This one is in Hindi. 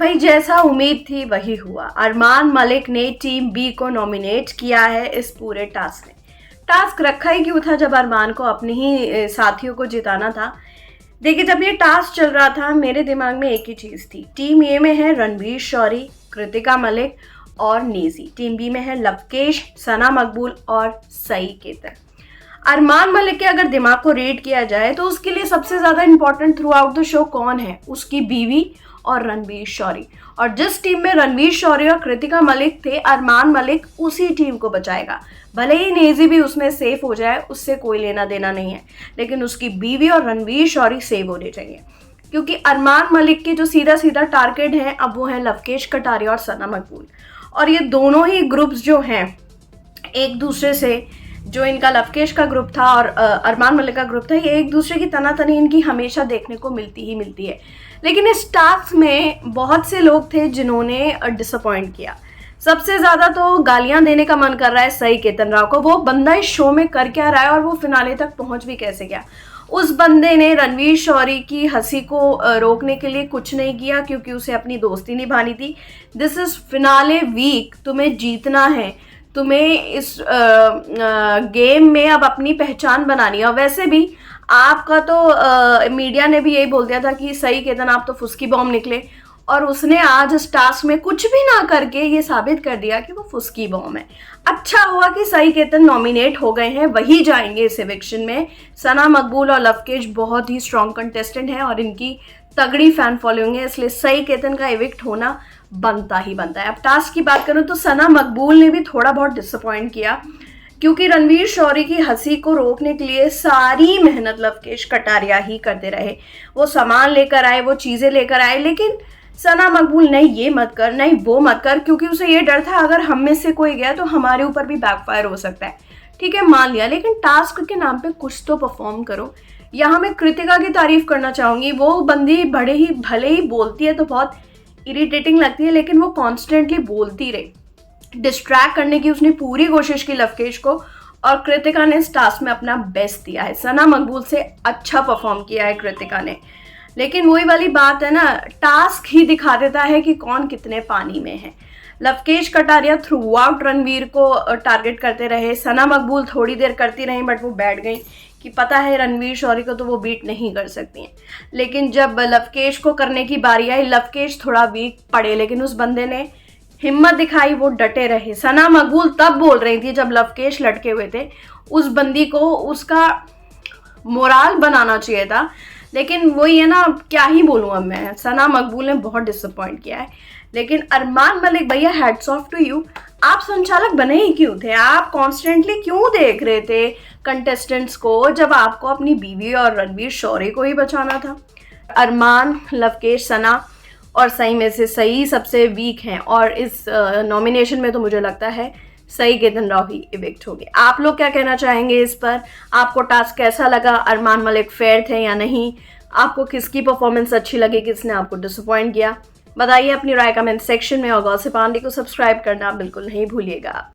भाई जैसा उम्मीद थी वही हुआ। अरमान मलिक ने टीम बी को नॉमिनेट किया है इस पूरे टास्क में। टास्क रखा ही क्यों था जब अरमान को अपने ही साथियों को जिताना था। देखिए जब ये टास्क चल रहा था मेरे दिमाग में एक ही चीज़ थी। टीम ए में है रणवीर शौरी, कृतिका मलिक और नेजी। टीम बी में है लवकेश, सना मकबूल और सई केतन। अरमान मलिक के अगर दिमाग को रेट किया जाए तो उसके लिए सबसे ज़्यादा important through out the show कौन है? उसकी बीवी और रणवीर शौरी। और जिस टीम में रणवीर शौरी और कृतिका मलिक थे, अरमान मलिक उसी टीम को बचाएगा। भले ही नेजी भी उसमें सेफ हो जाए, उससे कोई लेना देना नहीं है, लेकिन उसकी बीवी और रणवीर शौरी सेव होने चाहिए। क्योंकि अरमान मलिक के जो सीधा सीधा टारगेट हैं अब वो हैं लवकेश कटारिया और सना मकबूल। और ये दोनों ही ग्रुप्स जो हैं एक दूसरे से, जो इनका लवकेश का ग्रुप था और अरमान मलिक का ग्रुप था, ये एक दूसरे की तनातनी इनकी हमेशा देखने को मिलती है। लेकिन इस टास्क में बहुत से लोग थे जिन्होंने डिसअपॉइंट किया। सबसे ज़्यादा तो गालियां देने का मन कर रहा है सई केतन राव को। वो बंदा इस शो में कर क्या रहा है और वो फिनाले तक पहुंच भी कैसे गया। उस बंदे ने रणवीर शौरी की हंसी को रोकने के लिए कुछ नहीं किया, क्योंकि उसे अपनी दोस्ती निभानी थी। दिस इज फिनाले वीक, तुम्हें जीतना है, तुम्हें इस गेम में अब अपनी पहचान बनानी है। और वैसे भी आपका तो मीडिया ने भी यही बोल दिया था कि सही केतन आप तो फुस्की बॉम्ब निकले, और उसने आज इस टास्क में कुछ भी ना करके ये साबित कर दिया कि वो फुस्की बॉम्ब है। अच्छा हुआ कि सई केतन नॉमिनेट हो गए हैं, वही जाएंगे इस इविक्शन में। सना मकबूल और लवकेश बहुत ही स्ट्रॉन्ग कंटेस्टेंट हैं और इनकी तगड़ी फैन फॉलोइंग है, इसलिए सई केतन का इविक्ट होना बनता ही बनता है। अब टास्क की बात करूं तो सना मकबूल ने भी थोड़ा बहुत डिसअपॉइंट किया, क्योंकि रणवीर शौरी की हंसी को रोकने के लिए सारी मेहनत लवकेश कटारिया ही करते रहे। वो सामान लेकर आए, वो चीज़ें लेकर आए, लेकिन सना मकबूल नहीं ये मत कर, नहीं वो मत कर, क्योंकि उसे ये डर था अगर हम में से कोई गया तो हमारे ऊपर भी बैकफायर हो सकता है। ठीक है मान लिया, लेकिन टास्क के नाम पे कुछ तो परफॉर्म करो। यहाँ मैं कृतिका की तारीफ करना चाहूँगी। वो बंदी भले ही बोलती है तो बहुत इरिटेटिंग लगती है, लेकिन वो कॉन्स्टेंटली बोलती रही। डिस्ट्रैक्ट करने की उसने पूरी कोशिश की लवकेश को, और कृतिका ने इस टास्क में अपना बेस्ट दिया है। सना मकबूल से अच्छा परफॉर्म किया है कृतिका ने। लेकिन वही वाली बात है ना, टास्क ही दिखा देता है कि कौन कितने पानी में है। लवकेश कटारिया थ्रू आउट रणवीर को टारगेट करते रहे। सना मकबूल थोड़ी देर करती रही, बट वो बैठ गई कि पता है रणवीर शौरी को तो वो बीट नहीं कर सकती हैं। लेकिन जब लवकेश को करने की बारी आई, लवकेश थोड़ा वीक पड़े, लेकिन उस बंदे ने हिम्मत दिखाई, वो डटे रहे। सना मकबूल तब बोल रही थी जब लवकेश लटके हुए थे, उस बंदी को उसका मोराल बनाना चाहिए था। लेकिन वही है ना, क्या ही बोलूँ अब मैं। सना मकबूल ने बहुत डिसअपॉइंट किया है। लेकिन अरमान मलिक भैया, हैट्स ऑफ टू यू। आप संचालक बने ही क्यों थे? आप कॉन्स्टेंटली क्यों देख रहे थे कंटेस्टेंट्स को, जब आपको अपनी बीवी और रणवीर शौरी को ही बचाना था? अरमान, लवकेश, सना और सई में से सई सबसे वीक हैं, और इस नॉमिनेशन में तो मुझे लगता है सई केतन राव ही इविक्ट होंगे। आप लोग क्या कहना चाहेंगे इस पर? आपको टास्क कैसा लगा? अरमान मलिक फेयर थे या नहीं? आपको किसकी परफॉर्मेंस अच्छी लगी, किसने आपको डिसअपॉइंट किया? बताइए अपनी राय कमेंट सेक्शन में, और गॉसिप आंटी को सब्सक्राइब करना बिल्कुल नहीं भूलिएगा।